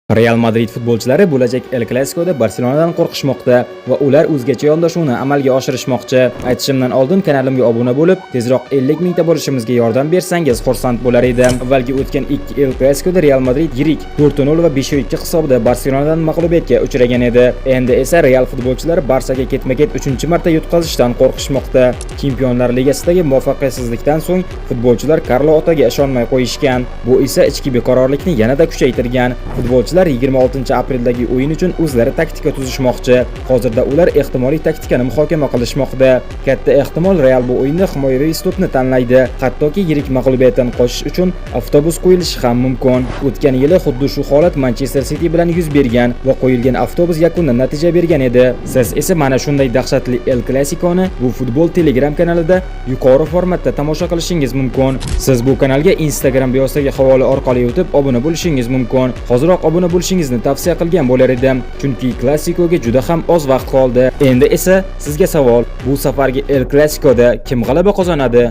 Real Madrid futbolchilari bo'lajak El Clasicoda Barselonadan qo'rqishmoqda va ular o'zgacha yondashuvni amalga oshirishmoqchi. Aytishimdan oldin kanalimga obuna bo'lib, tezroq 50 mingta bo'lishimizga yordam bersangiz xursand bo'lar edim. Avvalgi o'tgan 2 El Clasicoda Real Madrid yirik 4-0 va 5-2 hisobida Barselonadan mag'lubiyatga uchragan edi. Endi esa Real futbolchilari Barsaga ketma-ket 3-marta yutqazishdan qo'rqishmoqda. Chempionlar Ligasidagi muvaffaqiyatsizlikdan so'ng futbolchilar Karlo Otaga ishonmay qo'yishgan. Bu esa ichki beqarorlikni yanada kuchaytirgan. Futbolchilar 26-apreldagi o'yin uchun o'zlari taktika tuzishmoqchi. Hozirda ular ehtimoliy taktikani muhokama qilishmoqda. Katta ehtimol Real bu o'yinda himoyaviy uslubni tanlaydi. Hattoki yirik mag'lubiyatdan qochish uchun avtobus qo'yilishi ham mumkin. O'tgan yili xuddi shu holat Manchester City bilan yuz bergan va qo'yilgan avtobus yakunda natija bergan edi. Siz esa mana shunday dahshatli El Clasiconi bu futbol Telegram kanalida yuqori formatda tomosha qilishingiz mumkin. Siz bu kanalga Instagram biosidagi havola orqali o'tib obuna bo'lishingiz mumkin. Hozirroq obuna bo'lishingizni tavsiya qilgan bo'lar edim, chunki Klasikoga juda ham oz vaqt qoldi. Endi esa sizga savol: bu safargi El Clasicoda kim g'alaba qozonadi?